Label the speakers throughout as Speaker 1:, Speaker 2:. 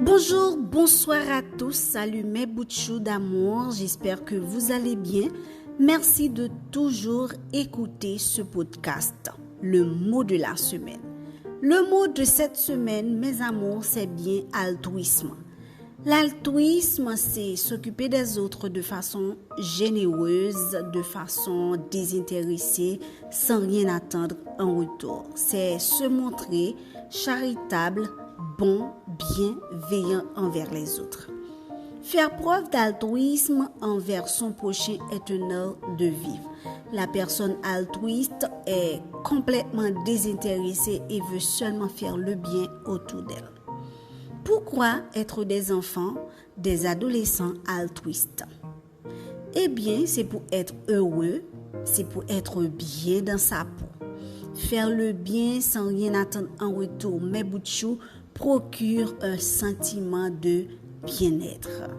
Speaker 1: Bonjour, bonsoir à tous, salut mes bouts de chou d'amour, j'espère que vous allez bien. Merci de toujours écouter ce podcast, le mot de la semaine. Le mot de cette semaine, mes amours, c'est bien altruisme. L'altruisme, c'est s'occuper des autres de façon généreuse, de façon désintéressée, sans rien attendre en retour. C'est se montrer charitable, bon, bienveillant envers les autres. Faire preuve d'altruisme envers son prochain est un art de vivre. La personne altruiste est complètement désintéressée et veut seulement faire le bien autour d'elle. Pourquoi être des enfants, des adolescents altruistes? Eh bien, c'est pour être heureux, c'est pour être bien dans sa peau. Faire le bien sans rien attendre en retour, mes bouts de chou, procure un sentiment de bien-être.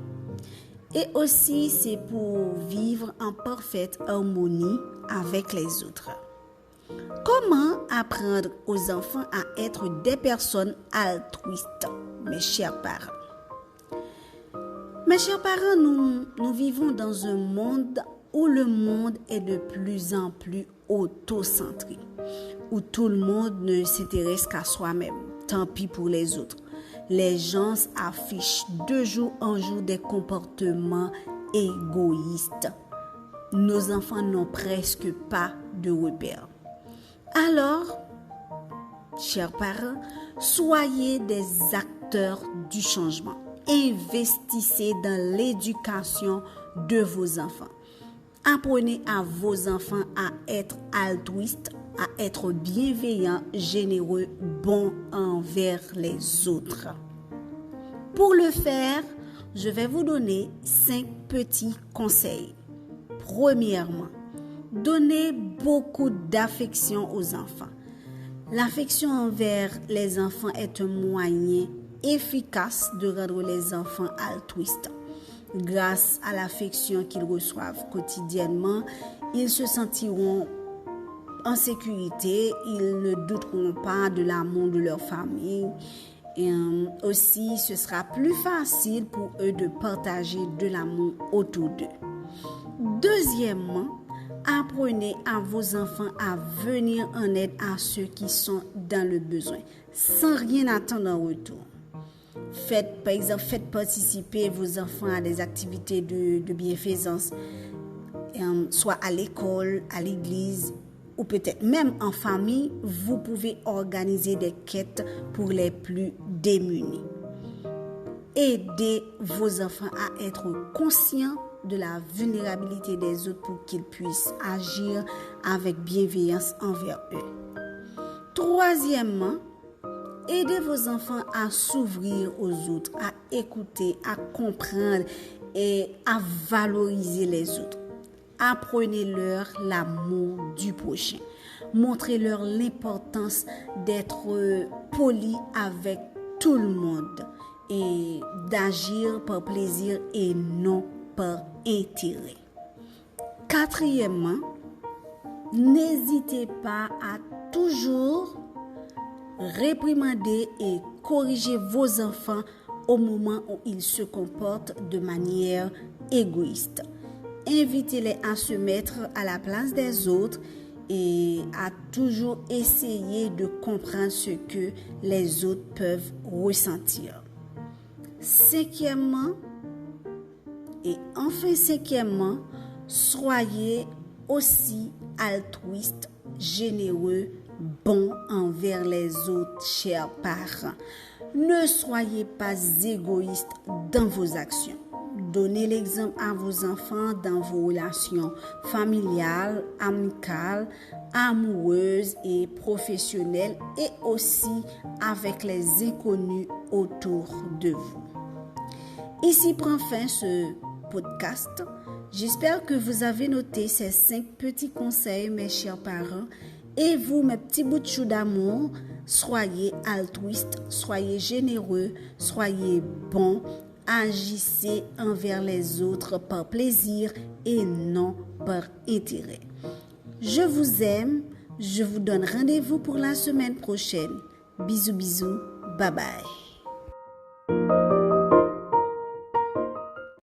Speaker 1: Et aussi, c'est pour vivre en parfaite harmonie avec les autres. Comment apprendre aux enfants à être des personnes altruistes, mes chers parents? Mes chers parents, nous vivons dans un monde où le monde est de plus en plus auto-centré, où tout le monde ne s'intéresse qu'à soi-même. Tant pis pour les autres. Les gens affichent de jour en jour des comportements égoïstes. Nos enfants n'ont presque pas de repères. Alors, chers parents, soyez des acteurs du changement. Investissez dans l'éducation de vos enfants. Apprenez à vos enfants à être altruistes, à être bienveillants, généreux, bons envers les autres. Pour le faire, je vais vous donner 5 petits conseils. Premièrement, donnez beaucoup d'affection aux enfants. L'affection envers les enfants est un moyen efficace de rendre les enfants altruistes. Grâce à l'affection qu'ils reçoivent quotidiennement, ils se sentiront en sécurité, ils ne douteront pas de l'amour de leur famille. Et aussi, ce sera plus facile pour eux de partager de l'amour autour d'eux. Deuxièmement, apprenez à vos enfants à venir en aide à ceux qui sont dans le besoin, sans rien attendre en retour. Faites participer vos enfants à des activités de bienfaisance, soit à l'école, à l'église, ou peut-être même en famille. Vous pouvez organiser des quêtes pour les plus démunis. Aidez vos enfants à être conscients de la vulnérabilité des autres pour qu'ils puissent agir avec bienveillance envers eux. Troisièmement, aidez vos enfants à s'ouvrir aux autres, à écouter, à comprendre et à valoriser les autres. Apprenez-leur l'amour du prochain. Montrez-leur l'importance d'être poli avec tout le monde et d'agir par plaisir et non par intérêt. Quatrièmement, n'hésitez pas à toujours réprimander et corriger vos enfants au moment où ils se comportent de manière égoïste. Invitez-les à se mettre à la place des autres et à toujours essayer de comprendre ce que les autres peuvent ressentir. Cinquièmement, soyez aussi altruistes, généreux, bons envers les autres, chers parents. Ne soyez pas égoïstes dans vos actions. Donnez l'exemple à vos enfants dans vos relations familiales, amicales, amoureuses et professionnelles et aussi avec les inconnus autour de vous. Ici prend fin ce podcast. J'espère que vous avez noté ces 5 petits conseils, mes chers parents. Et vous, mes petits bouts de chou d'amour, soyez altruistes, soyez généreux, soyez bons, agissez envers les autres par plaisir et non par intérêt. Je vous aime, je vous donne rendez-vous pour la semaine prochaine. Bisous, bisous, bye bye.